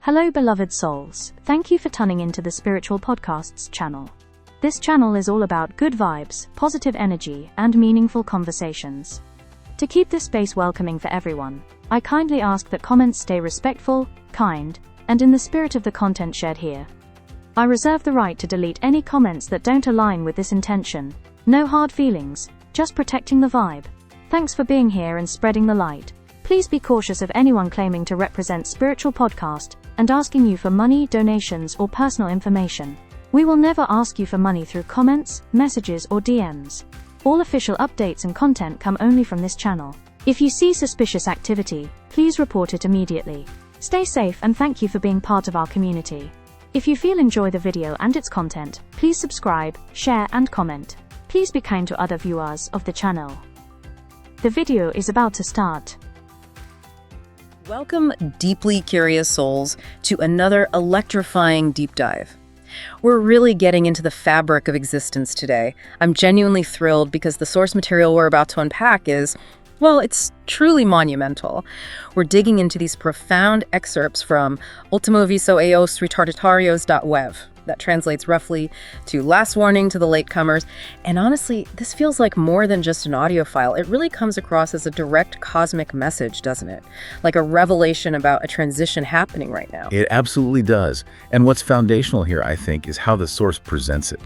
Hello beloved souls, thank you for tuning into the Spiritual Podcasts channel. This channel is all about good vibes, positive energy, and meaningful conversations. To keep this space welcoming for everyone, I kindly ask that comments stay respectful, kind, and in the spirit of the content shared here. I reserve the right to delete any comments that don't align with this intention. No hard feelings, just protecting the vibe. Thanks for being here and spreading the light. Please be cautious of anyone claiming to represent Spiritual Podcast and asking you for money, donations, or personal information. We will never ask you for money through comments, messages, or DMs. All official updates and content come only from this channel. If you see suspicious activity, please report it immediately. Stay safe and thank you for being part of our community. If you enjoy the video and its content, please subscribe, share, and comment. Please be kind to other viewers of the channel. The video is about to start. Welcome, deeply curious souls, to another electrifying deep dive. We're really getting into the fabric of existence today. I'm genuinely thrilled because the source material we're about to unpack is, well, it's truly monumental. We're digging into these profound excerpts from Ultimo aviso eos retardatários.wev. That translates roughly to last warning to the latecomers. And honestly, this feels like more than just an audio file. It really comes across as a direct cosmic message, doesn't it? Like a revelation about a transition happening right now. It absolutely does. And what's foundational here, I think, is how the source presents it.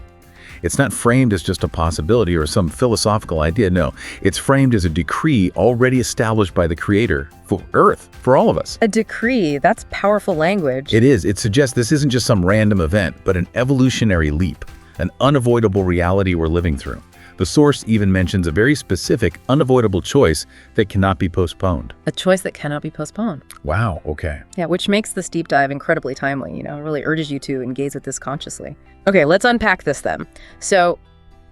It's not framed as just a possibility or some philosophical idea. No, it's framed as a decree already established by the Creator for Earth, for all of us. A decree, that's powerful language. It is. It suggests this isn't just some random event, but an evolutionary leap, an unavoidable reality we're living through. The source even mentions a very specific, unavoidable choice that cannot be postponed. A choice that cannot be postponed. Wow, okay. Yeah, which makes this deep dive incredibly timely, really urges you to engage with this consciously. Okay, let's unpack this then. So,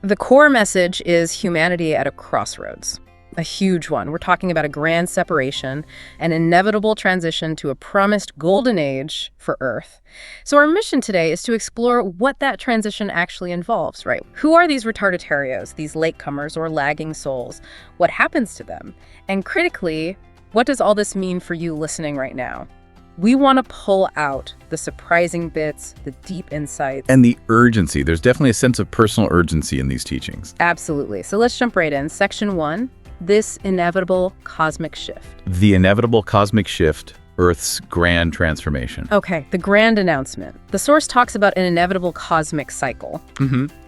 the core message is humanity at a crossroads. A huge one. We're talking about a grand separation, an inevitable transition to a promised golden age for Earth. So our mission today is to explore what that transition actually involves, right? Who are these retardatários, these latecomers or lagging souls? What happens to them? And critically, what does all this mean for you listening right now? We want to pull out the surprising bits, the deep insights. And the urgency. There's definitely a sense of personal urgency in these teachings. Absolutely. So let's jump right in. Section 1. This inevitable cosmic shift. The inevitable cosmic shift, Earth's grand transformation. Okay, the grand announcement. The source talks about an inevitable cosmic cycle.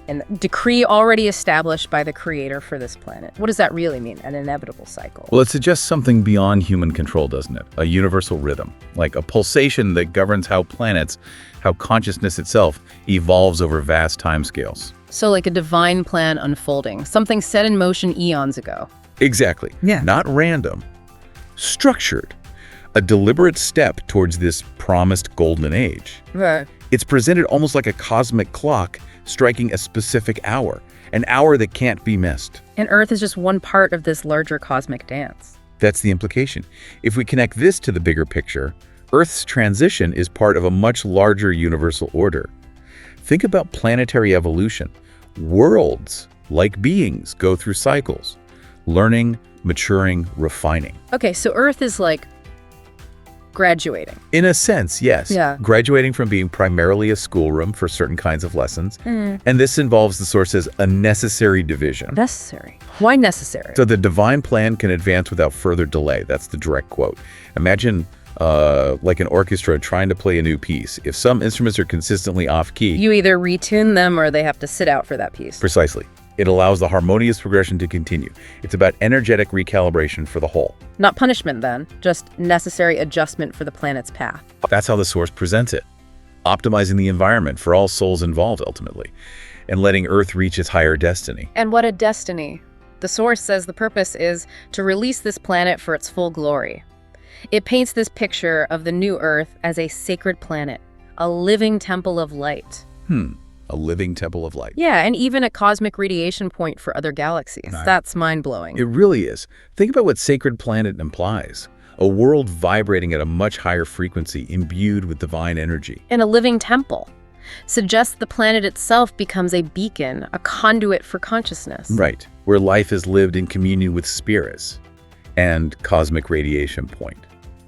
And decree already established by the Creator for this planet. What does that really mean, an inevitable cycle? Well, it suggests something beyond human control, doesn't it? A universal rhythm, like a pulsation that governs how planets, how consciousness itself evolves over vast timescales. So like a divine plan unfolding, something set in motion eons ago. Exactly. Yeah. Not random. Structured. A deliberate step towards this promised golden age. Right. It's presented almost like a cosmic clock striking a specific hour, an hour that can't be missed. And Earth is just one part of this larger cosmic dance. That's the implication. If we connect this to the bigger picture, Earth's transition is part of a much larger universal order. Think about planetary evolution. Worlds, like beings, go through cycles. Learning, maturing, refining. Okay, so Earth is like graduating. In a sense, yes. Yeah. Graduating from being primarily a schoolroom for certain kinds of lessons. And this involves the source as a necessary division. Necessary. Why necessary? So the divine plan can advance without further delay. That's the direct quote. Imagine like an orchestra trying to play a new piece. If some instruments are consistently off-key... You either retune them or they have to sit out for that piece. Precisely. It allows the harmonious progression to continue. It's about energetic recalibration for the whole. Not punishment then, just necessary adjustment for the planet's path. That's how the source presents it. Optimizing the environment for all souls involved ultimately, and letting Earth reach its higher destiny. And what a destiny. The source says the purpose is to release this planet for its full glory. It paints this picture of the new Earth as a sacred planet, a living temple of light. A living temple of light. Yeah, and even a cosmic radiation point for other galaxies. Right. That's mind-blowing. It really is. Think about what sacred planet implies. A world vibrating at a much higher frequency, imbued with divine energy. And a living temple suggests the planet itself becomes a beacon, a conduit for consciousness. Right, where life is lived in communion with spirits and cosmic radiation point.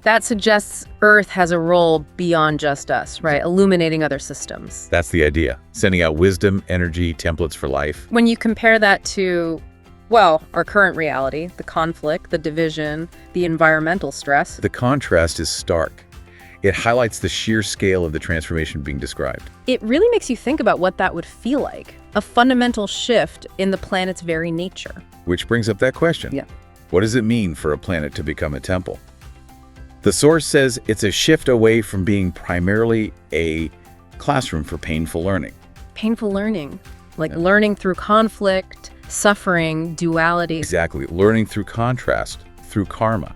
That suggests Earth has a role beyond just us, right? Illuminating other systems. That's the idea. Sending out wisdom, energy, templates for life. When you compare that to, well, our current reality, the conflict, the division, the environmental stress. The contrast is stark. It highlights the sheer scale of the transformation being described. It really makes you think about what that would feel like. A fundamental shift in the planet's very nature. Which brings up that question. Yeah. What does it mean for a planet to become a temple? The source says it's a shift away from being primarily a classroom for painful learning. Painful learning, like learning through conflict, suffering, duality. Exactly. Learning through contrast, through karma.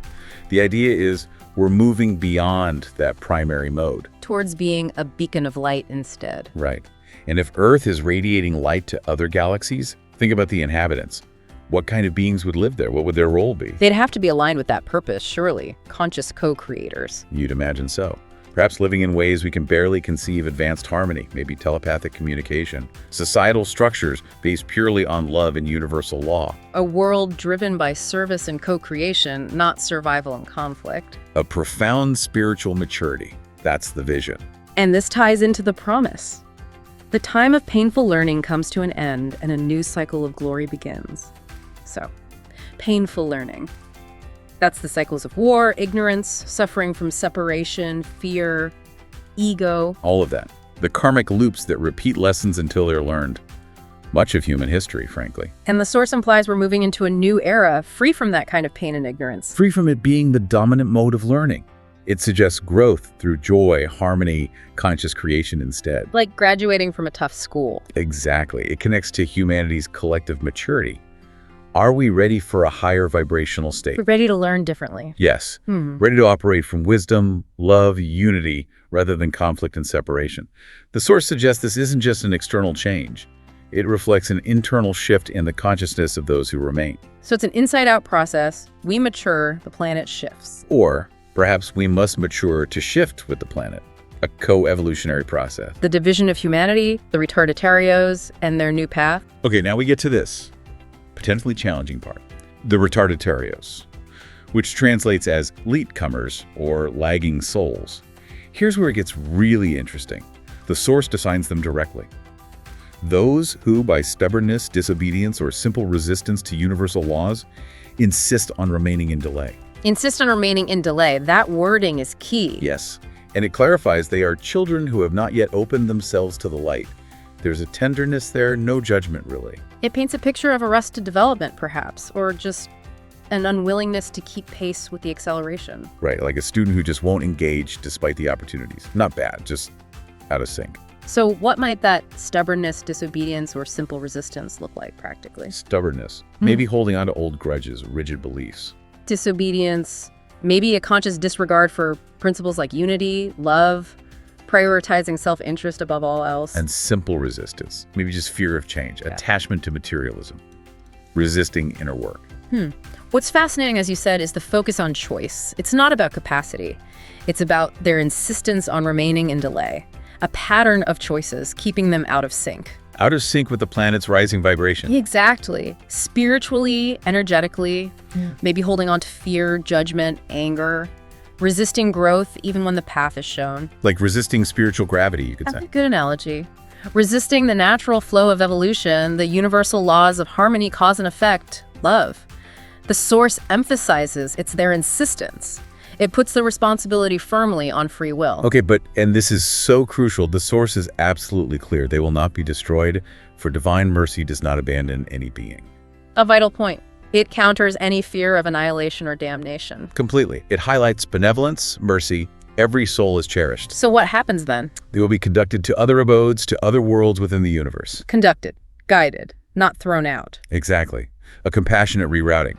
The idea is we're moving beyond that primary mode. Towards being a beacon of light instead. Right. And if Earth is radiating light to other galaxies, think about the inhabitants. What kind of beings would live there? What would their role be? They'd have to be aligned with that purpose, surely. Conscious co-creators. You'd imagine so. Perhaps living in ways we can barely conceive advanced harmony, maybe telepathic communication. Societal structures based purely on love and universal law. A world driven by service and co-creation, not survival and conflict. A profound spiritual maturity. That's the vision. And this ties into the promise. The time of painful learning comes to an end and a new cycle of glory begins. So, painful learning. That's the cycles of war, ignorance, suffering from separation, fear, ego. All of that. The karmic loops that repeat lessons until they're learned. Much of human history, frankly. And the source implies we're moving into a new era, free from that kind of pain and ignorance. Free from it being the dominant mode of learning. It suggests growth through joy, harmony, conscious creation instead. Like graduating from a tough school. Exactly. It connects to humanity's collective maturity. Are we ready for a higher vibrational state? We're ready to learn differently. Yes. Ready to operate from wisdom, love, unity, rather than conflict and separation. The source suggests this isn't just an external change. It reflects an internal shift in the consciousness of those who remain. So it's an inside-out process. We mature, the planet shifts. Or perhaps we must mature to shift with the planet. A co-evolutionary process. The division of humanity, the retardatários, and their new path. Okay, now we get to this potentially challenging part. The retardatários, which translates as latecomers or lagging souls. Here's where it gets really interesting. The source defines them directly. Those who, by stubbornness, disobedience, or simple resistance to universal laws, insist on remaining in delay. Insist on remaining in delay. That wording is key. Yes, and it clarifies they are children who have not yet opened themselves to the light. There's a tenderness there, no judgment really. It paints a picture of arrested development, perhaps, or just an unwillingness to keep pace with the acceleration. Right, like a student who just won't engage despite the opportunities. Not bad, just out of sync. So what might that stubbornness, disobedience, or simple resistance look like practically? Stubbornness, maybe holding on to old grudges, rigid beliefs. Disobedience, maybe a conscious disregard for principles like unity, love, prioritizing self-interest above all else. And simple resistance, maybe just fear of change, attachment to materialism, resisting inner work. What's fascinating, as you said, is the focus on choice. It's not about capacity. It's about their insistence on remaining in delay. A pattern of choices, keeping them out of sync. Out of sync with the planet's rising vibration. Exactly. Spiritually, energetically, maybe holding on to fear, judgment, anger, resisting growth even when the path is shown. Like resisting spiritual gravity, you could That's say. a good analogy. Resisting the natural flow of evolution, the universal laws of harmony, cause and effect, love. The source emphasizes it's their insistence. It puts the responsibility firmly on free will. Okay, and this is so crucial, the source is absolutely clear. They will not be destroyed, for divine mercy does not abandon any being. A vital point. It counters any fear of annihilation or damnation. Completely. It highlights benevolence, mercy. Every soul is cherished. So what happens then? They will be conducted to other abodes, to other worlds within the universe. Conducted, guided, not thrown out. Exactly. A compassionate rerouting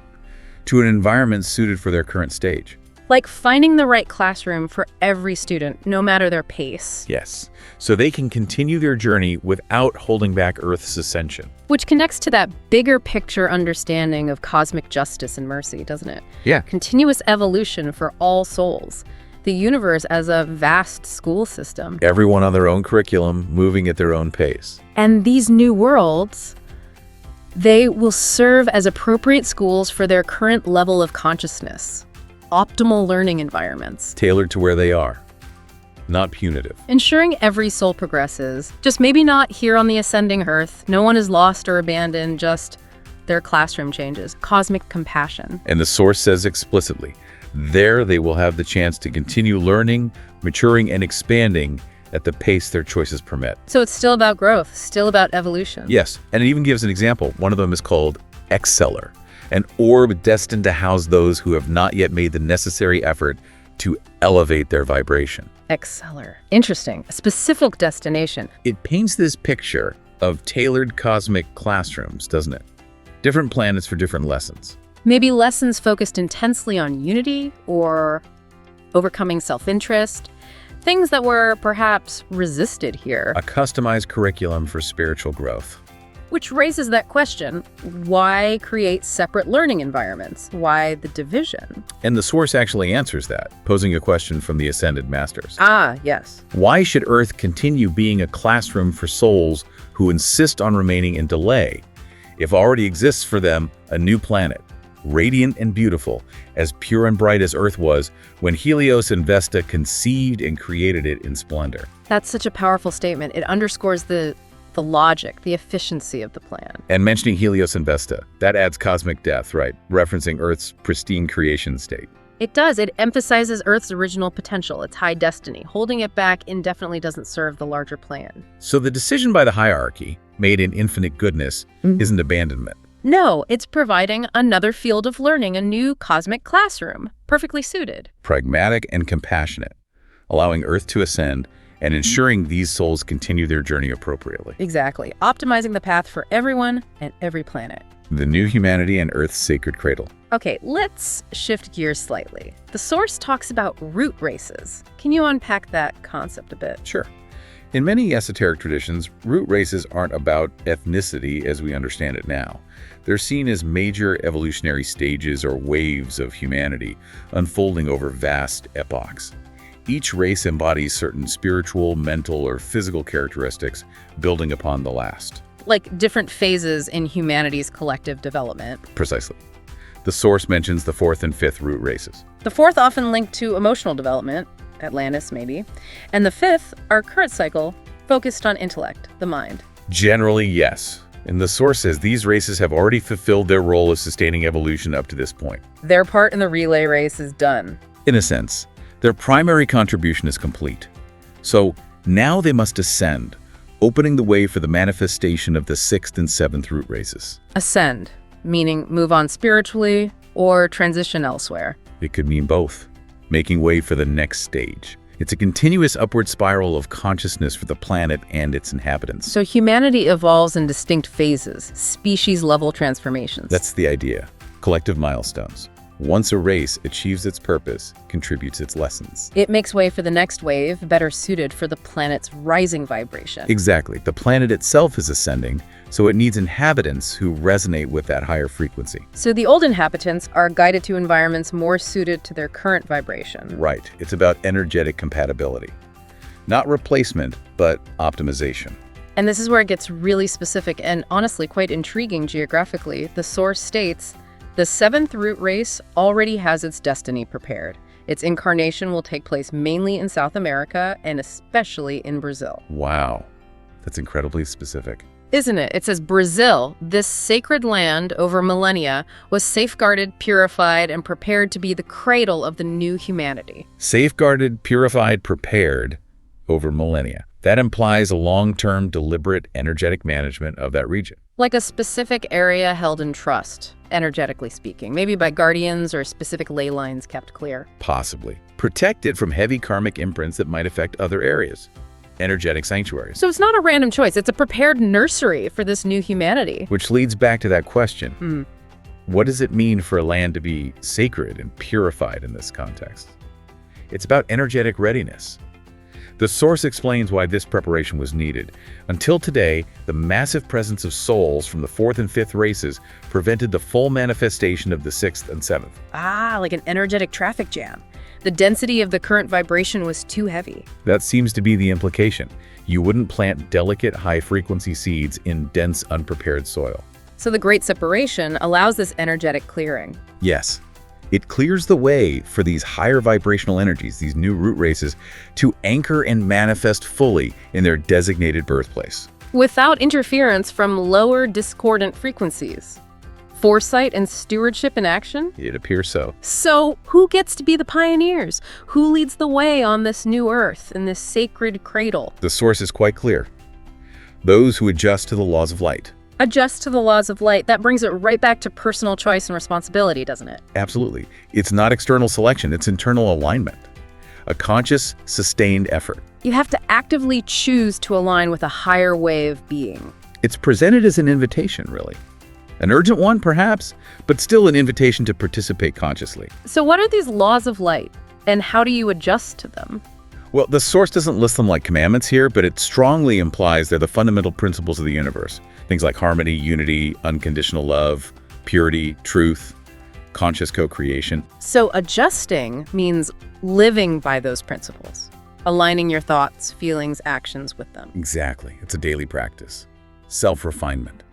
to an environment suited for their current stage. Like finding the right classroom for every student, no matter their pace. Yes. So they can continue their journey without holding back Earth's ascension. Which connects to that bigger picture understanding of cosmic justice and mercy, doesn't it? Yeah. Continuous evolution for all souls. The universe as a vast school system. Everyone on their own curriculum, moving at their own pace. And these new worlds, they will serve as appropriate schools for their current level of consciousness. optimal learning environments. Tailored to where they are, not punitive. Ensuring every soul progresses, just maybe not here on the ascending earth. No one is lost or abandoned, just their classroom changes. Cosmic compassion. And the source says explicitly, there they will have the chance to continue learning, maturing, and expanding at the pace their choices permit. So it's still about growth, still about evolution. Yes, and it even gives an example. One of them is called Excelor, an orb destined to house those who have not yet made the necessary effort to elevate their vibration. Excelor. Interesting. A specific destination. It paints this picture of tailored cosmic classrooms, doesn't it? Different planets for different lessons. Maybe lessons focused intensely on unity or overcoming self-interest. Things that were perhaps resisted here. A customized curriculum for spiritual growth. Which raises that question, why create separate learning environments? Why the division? And the source actually answers that, posing a question from the Ascended Masters. Ah, yes. Why should Earth continue being a classroom for souls who insist on remaining in delay, if already exists for them a new planet, radiant and beautiful, as pure and bright as Earth was when Helios and Vesta conceived and created it in splendor? That's such a powerful statement. It underscores the logic, the efficiency of the plan. And mentioning Helios and Vesta, that adds cosmic depth, right? Referencing Earth's pristine creation state. It does. It emphasizes Earth's original potential, its high destiny. Holding it back indefinitely doesn't serve the larger plan. So the decision by the hierarchy, made in infinite goodness, isn't abandonment. No, it's providing another field of learning, a new cosmic classroom, perfectly suited. Pragmatic and compassionate, allowing Earth to ascend and ensuring these souls continue their journey appropriately. Exactly. Optimizing the path for everyone and every planet. The new humanity and Earth's sacred cradle. Okay, let's shift gears slightly. The source talks about root races. Can you unpack that concept a bit? Sure. In many esoteric traditions, root races aren't about ethnicity as we understand it now. They're seen as major evolutionary stages or waves of humanity unfolding over vast epochs. Each race embodies certain spiritual, mental, or physical characteristics building upon the last. Like different phases in humanity's collective development. Precisely. The source mentions the fourth and fifth root races. The fourth often linked to emotional development, Atlantis maybe, and the fifth, our current cycle, focused on intellect, the mind. Generally, yes. And the source says these races have already fulfilled their role of sustaining evolution up to this point. Their part in the relay race is done. In a sense, their primary contribution is complete. So now they must ascend, opening the way for the manifestation of the sixth and seventh root races. Ascend, meaning move on spiritually or transition elsewhere. It could mean both, making way for the next stage. It's a continuous upward spiral of consciousness for the planet and its inhabitants. So humanity evolves in distinct phases, species-level transformations. That's the idea. Collective milestones. Once a race achieves its purpose, contributes its lessons. It makes way for the next wave, better suited for the planet's rising vibration. Exactly. The planet itself is ascending, so it needs inhabitants who resonate with that higher frequency. So the old inhabitants are guided to environments more suited to their current vibration. Right. It's about energetic compatibility. Not replacement, but optimization. And this is where it gets really specific and honestly quite intriguing geographically. The source states, the seventh root race already has its destiny prepared. Its incarnation will take place mainly in South America and especially in Brazil. Wow. That's incredibly specific. Isn't it? It says Brazil, this sacred land over millennia, was safeguarded, purified, and prepared to be the cradle of the new humanity. Safeguarded, purified, prepared over millennia. That implies a long-term, deliberate, energetic management of that region. Like a specific area held in trust, energetically speaking, maybe by guardians or specific ley lines kept clear. Possibly. Protected from heavy karmic imprints that might affect other areas. Energetic sanctuaries. So it's not a random choice, it's a prepared nursery for this new humanity. Which leads back to that question. What does it mean for a land to be sacred and purified in this context? It's about energetic readiness. The source explains why this preparation was needed. Until today, the massive presence of souls from the fourth and fifth races prevented the full manifestation of the sixth and seventh. Ah, like an energetic traffic jam. The density of the current vibration was too heavy. That seems to be the implication. You wouldn't plant delicate, high-frequency seeds in dense, unprepared soil. So the Great Separation allows this energetic clearing. Yes. It clears the way for these higher vibrational energies, these new root races, to anchor and manifest fully in their designated birthplace. Without interference from lower discordant frequencies. Foresight and stewardship in action? It appears so. So, who gets to be the pioneers? Who leads the way on this new earth, in this sacred cradle? The source is quite clear. Those who adjust to the laws of light. Adjust to the laws of light. That brings it right back to personal choice and responsibility, doesn't it? Absolutely. It's not external selection, it's internal alignment. A conscious, sustained effort. You have to actively choose to align with a higher way of being. It's presented as an invitation, really. An urgent one, perhaps, but still an invitation to participate consciously. So what are these laws of light, and how do you adjust to them? Well, the source doesn't list them like commandments here, but it strongly implies they're the fundamental principles of the universe. Things like harmony, unity, unconditional love, purity, truth, conscious co-creation. So adjusting means living by those principles, aligning your thoughts, feelings, actions with them. Exactly. It's a daily practice. Self-refinement.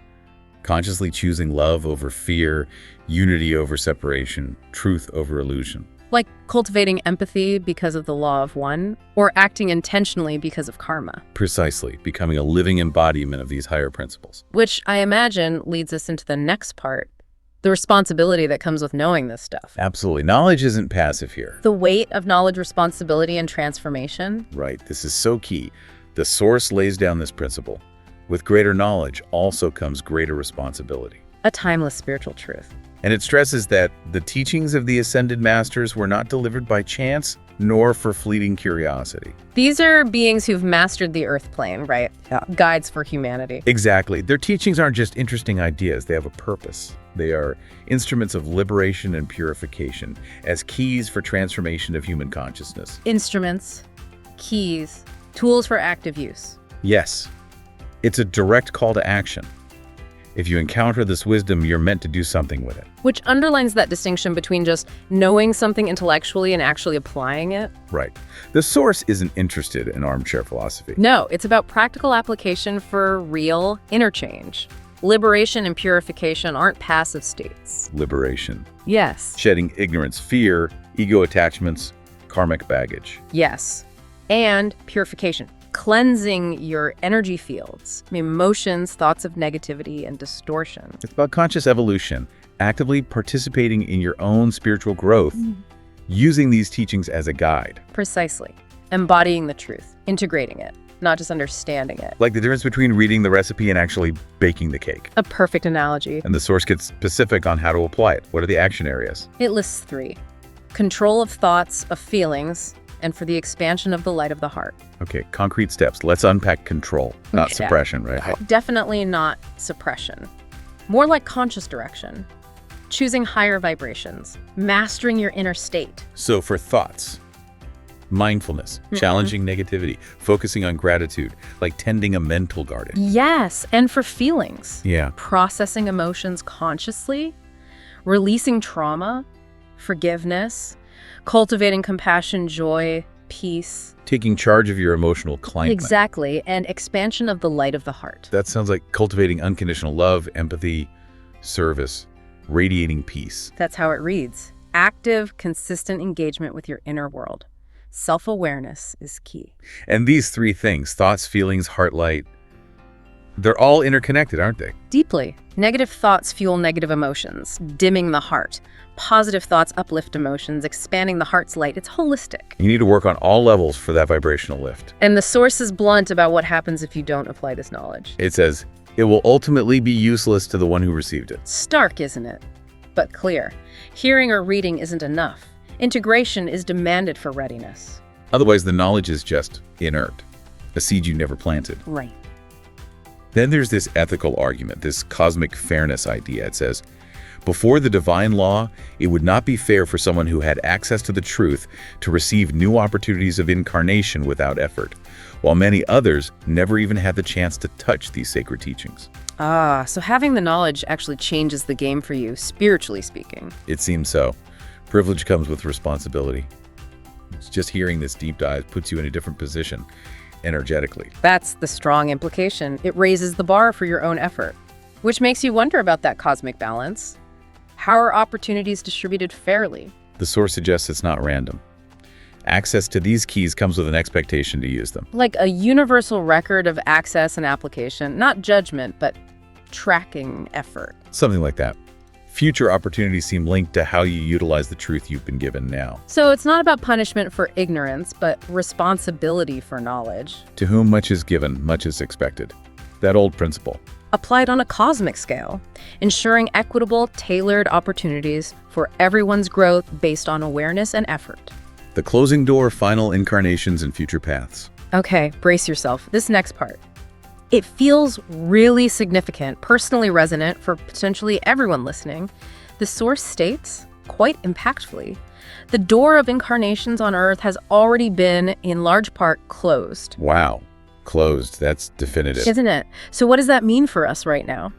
Consciously choosing love over fear, unity over separation, truth over illusion. Like cultivating empathy because of the law of one, or acting intentionally because of karma. Precisely, becoming a living embodiment of these higher principles. Which I imagine leads us into the next part, the responsibility that comes with knowing this stuff. Absolutely. Knowledge isn't passive here. The weight of knowledge, responsibility, and transformation. Right. This is so key. The source lays down this principle. With greater knowledge also comes greater responsibility. A timeless spiritual truth. And it stresses that the teachings of the ascended masters were not delivered by chance, nor for fleeting curiosity. These are beings who've mastered the earth plane, right? Yeah. Guides for humanity. Exactly. Their teachings aren't just interesting ideas. They have a purpose. They are instruments of liberation and purification as keys for transformation of human consciousness. Instruments, keys, tools for active use. Yes. It's a direct call to action. If you encounter this wisdom, you're meant to do something with it. Which underlines that distinction between just knowing something intellectually and actually applying it. Right. The source isn't interested in armchair philosophy. No, it's about practical application for real interchange. Liberation and purification aren't passive states. Liberation. Yes. Shedding ignorance, fear, ego attachments, karmic baggage. Yes. And purification. Cleansing your energy fields, emotions, thoughts of negativity, and distortion. It's about conscious evolution, actively participating in your own spiritual growth, using these teachings as a guide. Precisely. Embodying the truth, integrating it, not just understanding it. Like the difference between reading the recipe and actually baking the cake. A perfect analogy. And the source gets specific on how to apply it. What are the action areas? It lists 3. Control of thoughts, of feelings, and for the expansion of the light of the heart. Okay, concrete steps. Let's unpack control, not suppression, right? Definitely not suppression. More like conscious direction. Choosing higher vibrations. Mastering your inner state. So for thoughts, mindfulness, challenging negativity, focusing on gratitude, like tending a mental garden. Yes, and for feelings. Yeah. Processing emotions consciously. Releasing trauma. Forgiveness. Cultivating compassion, joy, peace. Taking charge of your emotional climate. Exactly, and expansion of the light of the heart. That sounds like cultivating unconditional love, empathy, service, radiating peace. That's how it reads. Active, consistent engagement with your inner world. Self-awareness is key. And these 3 things, thoughts, feelings, heart light, they're all interconnected, aren't they? Deeply. Negative thoughts fuel negative emotions, dimming the heart. Positive thoughts uplift emotions, expanding the heart's light. It's holistic. You need to work on all levels for that vibrational lift. And the source is blunt about what happens if you don't apply this knowledge. It says, it will ultimately be useless to the one who received it. Stark, isn't it? But clear. Hearing or reading isn't enough. Integration is demanded for readiness. Otherwise, the knowledge is just inert, a seed you never planted. Right. Then there's this ethical argument, this cosmic fairness idea. It says, before the divine law, it would not be fair for someone who had access to the truth to receive new opportunities of incarnation without effort, while many others never even had the chance to touch these sacred teachings. Ah, so having the knowledge actually changes the game for you, spiritually speaking. It seems so. Privilege comes with responsibility. Just hearing this deep dive puts you in a different position energetically. That's the strong implication. It raises the bar for your own effort, which makes you wonder about that cosmic balance. How are opportunities distributed fairly? The source suggests it's not random. Access to these keys comes with an expectation to use them. Like a universal record of access and application, not judgment, but tracking effort. Something like that. Future opportunities seem linked to how you utilize the truth you've been given now. So it's not about punishment for ignorance, but responsibility for knowledge. To whom much is given, much is expected. That old principle. Applied on a cosmic scale, ensuring equitable, tailored opportunities for everyone's growth based on awareness and effort. The closing door, final incarnations, and future paths. Okay, brace yourself. This next part. It feels really significant, personally resonant for potentially everyone listening. The source states, quite impactfully, the door of incarnations on Earth has already been, in large part, closed. Wow. Closed. That's definitive. Isn't it? So what does that mean for us right now?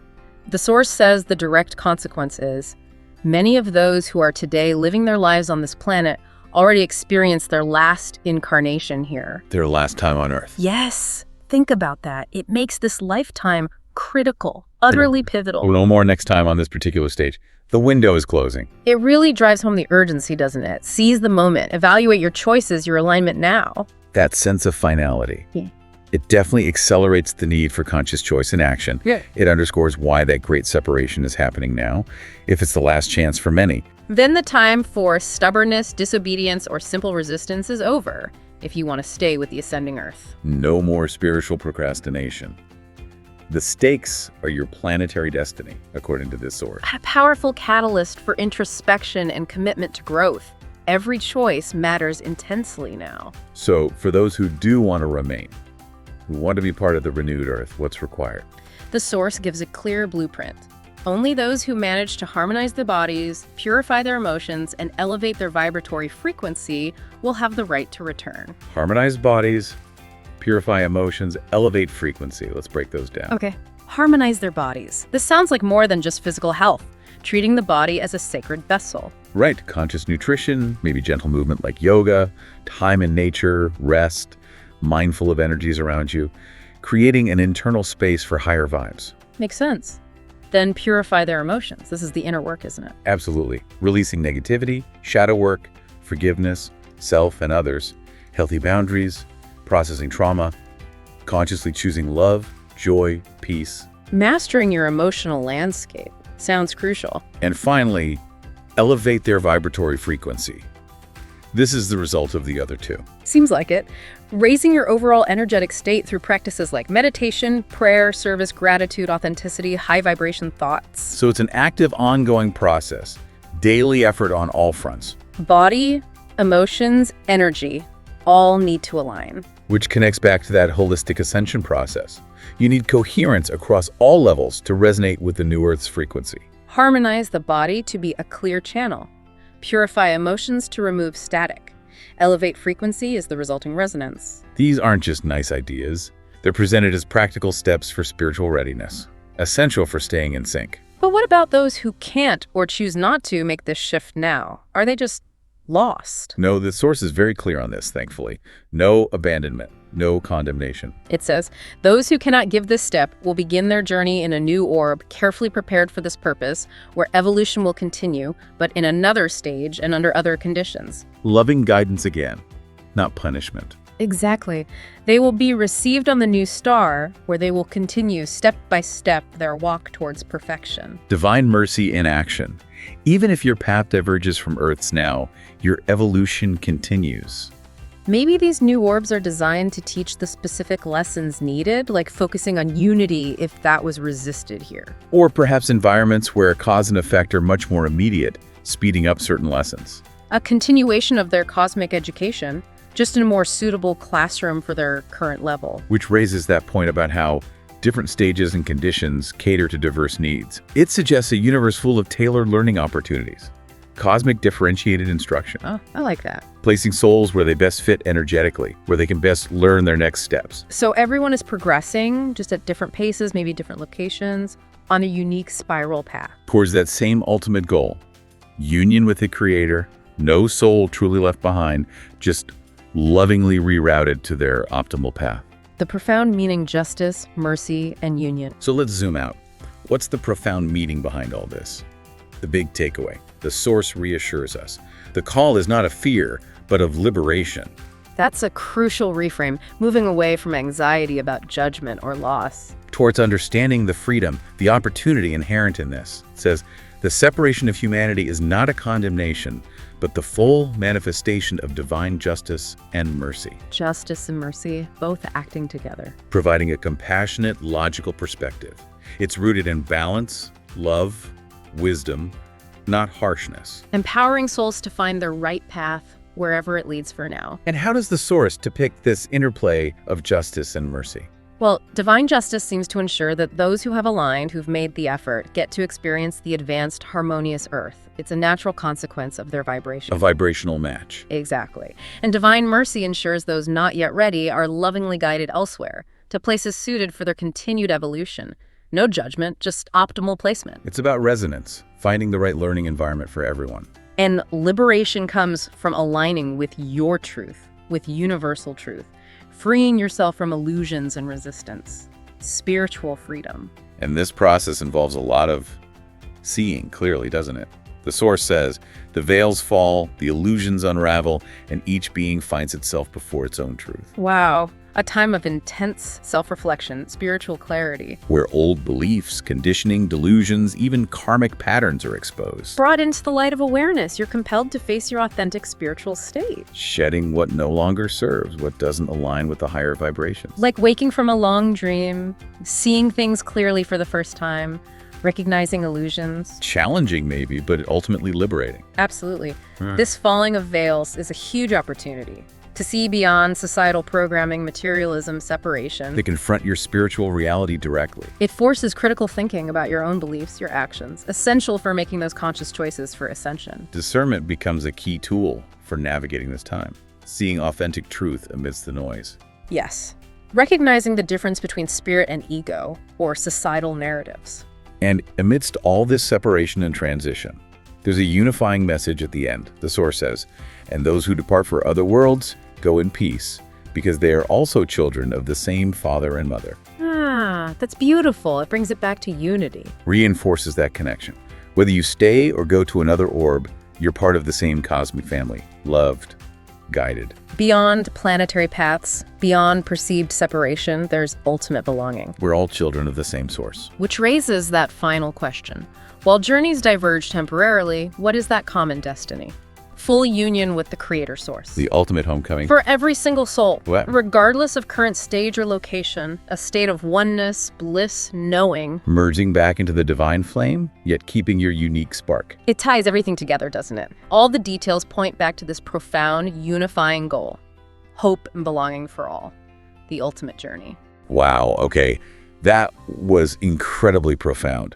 The source says the direct consequence is many of those who are today living their lives on this planet already experienced their last incarnation here. Their last time on Earth. Yes. Think about that. It makes this lifetime critical, utterly pivotal. No more next time on this particular stage. The window is closing. It really drives home the urgency, doesn't it? Seize the moment. Evaluate your choices, your alignment now. That sense of finality. Yeah. It definitely accelerates the need for conscious choice and action. Yeah. It underscores why that great separation is happening now, if it's the last chance for many. Then the time for stubbornness, disobedience, or simple resistance is over, if you want to stay with the ascending Earth. No more spiritual procrastination. The stakes are your planetary destiny, according to this source. A powerful catalyst for introspection and commitment to growth. Every choice matters intensely now. So, for those who do want to remain, who want to be part of the renewed Earth, what's required? The source gives a clear blueprint. Only those who manage to harmonize their bodies, purify their emotions, and elevate their vibratory frequency will have the right to return. Harmonize bodies, purify emotions, elevate frequency. Let's break those down. Okay. Harmonize their bodies. This sounds like more than just physical health, treating the body as a sacred vessel. Right. Conscious nutrition, maybe gentle movement like yoga, time in nature, rest, mindful of energies around you, creating an internal space for higher vibes. Makes sense. Then purify their emotions. This is the inner work, isn't it? Absolutely. Releasing negativity, shadow work, forgiveness, self and others, healthy boundaries, processing trauma, consciously choosing love, joy, peace. Mastering your emotional landscape sounds crucial. And finally, elevate their vibratory frequency. This is the result of the other two. Seems like it. Raising your overall energetic state through practices like meditation, prayer, service, gratitude, authenticity, high vibration thoughts. So it's an active, ongoing process, daily effort on all fronts. Body, emotions, energy, all need to align. Which connects back to that holistic ascension process. You need coherence across all levels to resonate with the new Earth's frequency. Harmonize the body to be a clear channel. Purify emotions to remove static. Elevate frequency is the resulting resonance. These aren't just nice ideas. They're presented as practical steps for spiritual readiness, essential for staying in sync. But what about those who can't or choose not to make this shift now? Are they just lost? No, the source is very clear on this, thankfully. No abandonment, no condemnation. It says, those who cannot give this step will begin their journey in a new orb, carefully prepared for this purpose, where evolution will continue, but in another stage and under other conditions. Loving guidance again, not punishment. Exactly. They will be received on the new star, where they will continue step by step their walk towards perfection. Divine mercy in action. Even if your path diverges from Earth's now, your evolution continues. Maybe these new orbs are designed to teach the specific lessons needed, like focusing on unity if that was resisted here. Or perhaps environments where cause and effect are much more immediate, speeding up certain lessons. A continuation of their cosmic education, just in a more suitable classroom for their current level. Which raises that point about how different stages and conditions cater to diverse needs. It suggests a universe full of tailored learning opportunities. Cosmic differentiated instruction. Oh, I like that. Placing souls where they best fit energetically, where they can best learn their next steps. So everyone is progressing, just at different paces, maybe different locations, on a unique spiral path. Towards that same ultimate goal. Union with the Creator, no soul truly left behind, just lovingly rerouted to their optimal path. The profound meaning: justice, mercy, and union. So let's zoom out. What's the profound meaning behind all this? The big takeaway. The source reassures us. The call is not of fear, but of liberation. That's a crucial reframe, moving away from anxiety about judgment or loss. Towards understanding the freedom, the opportunity inherent in this. It says, the separation of humanity is not a condemnation, but the full manifestation of divine justice and mercy. Justice and mercy, both acting together. Providing a compassionate, logical perspective. It's rooted in balance, love, wisdom, not harshness. Empowering souls to find their right path wherever it leads for now. And how does the source depict this interplay of justice and mercy? Well, divine justice seems to ensure that those who have aligned, who've made the effort, get to experience the advanced, harmonious earth. It's a natural consequence of their vibration. A vibrational match. Exactly. And divine mercy ensures those not yet ready are lovingly guided elsewhere, to places suited for their continued evolution. No judgment, just optimal placement. It's about resonance, finding the right learning environment for everyone. And liberation comes from aligning with your truth, with universal truth. Freeing yourself from illusions and resistance. Spiritual freedom. And this process involves a lot of seeing clearly, doesn't it? The source says, the veils fall, the illusions unravel, and each being finds itself before its own truth. Wow. A time of intense self-reflection, spiritual clarity. Where old beliefs, conditioning, delusions, even karmic patterns are exposed. Brought into the light of awareness, you're compelled to face your authentic spiritual state. Shedding what no longer serves, what doesn't align with the higher vibrations. Like waking from a long dream, seeing things clearly for the first time, recognizing illusions. Challenging maybe, but ultimately liberating. Absolutely. This falling of veils is a huge opportunity to see beyond societal programming, materialism, separation. To confront your spiritual reality directly. It forces critical thinking about your own beliefs, your actions, essential for making those conscious choices for ascension. Discernment becomes a key tool for navigating this time, seeing authentic truth amidst the noise. Yes. Recognizing the difference between spirit and ego, or societal narratives. And amidst all this separation and transition, there's a unifying message at the end. The source says, and those who depart for other worlds go in peace, because they are also children of the same father and mother. Ah, that's beautiful. It brings it back to unity. Reinforces that connection. Whether you stay or go to another orb, you're part of the same cosmic family, loved, guided. Beyond planetary paths, beyond perceived separation, there's ultimate belonging. We're all children of the same source. Which raises that final question. While journeys diverge temporarily, what is that common destiny? Full union with the creator source. The ultimate homecoming. For every single soul, What? regardless of current stage or location, a state of oneness, bliss, knowing. Merging back into the divine flame, yet keeping your unique spark. It ties everything together, doesn't it? All the details point back to this profound, unifying goal. Hope and belonging for all. The ultimate journey. Wow, okay. That was incredibly profound.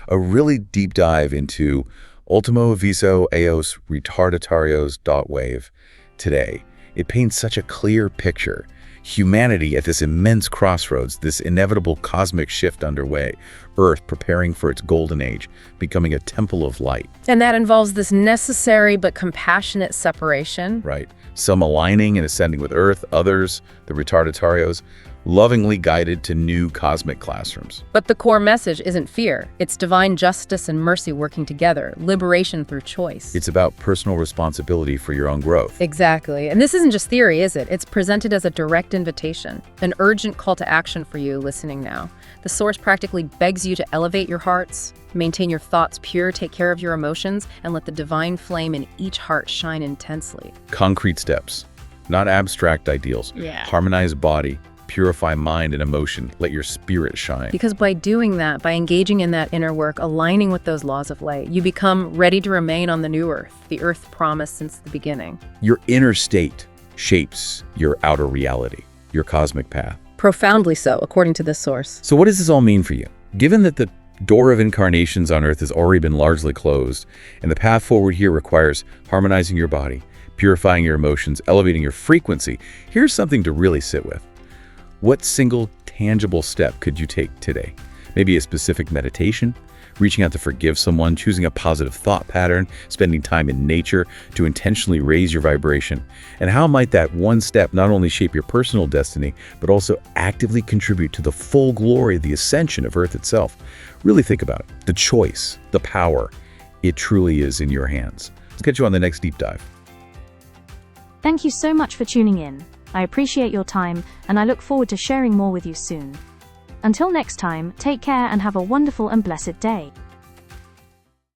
A really deep dive into Ultimo Aviso Eos Retardatários .wave today. It paints such a clear picture. Humanity at this immense crossroads, this inevitable cosmic shift underway. Earth preparing for its golden age, becoming a temple of light. And that involves this necessary but compassionate separation. Right. Some aligning and ascending with Earth, others, the retardatários, lovingly guided to new cosmic classrooms. But the core message isn't fear. It's divine justice and mercy working together, liberation through choice. It's about personal responsibility for your own growth. Exactly. And this isn't just theory, is it? It's presented as a direct invitation, an urgent call to action for you listening now. The source practically begs you to elevate your hearts, maintain your thoughts pure, take care of your emotions, and let the divine flame in each heart shine intensely. Concrete steps, not abstract ideals. Yeah. Harmonize body, purify mind and emotion, let your spirit shine. Because by doing that, by engaging in that inner work, aligning with those laws of light, you become ready to remain on the new earth, the earth promised since the beginning. Your inner state shapes your outer reality, your cosmic path. Profoundly so, according to this source. So what does this all mean for you? Given that the door of incarnations on Earth has already been largely closed, and the path forward here requires harmonizing your body, purifying your emotions, elevating your frequency, here's something to really sit with. What single tangible step could you take today? Maybe a specific meditation, reaching out to forgive someone, choosing a positive thought pattern, spending time in nature to intentionally raise your vibration. And how might that one step not only shape your personal destiny, but also actively contribute to the full glory of the ascension of Earth itself? Really think about it. The choice, the power, it truly is in your hands. catch you on the next deep dive. Thank you so much for tuning in. I appreciate your time, and I look forward to sharing more with you soon. Until next time, take care and have a wonderful and blessed day.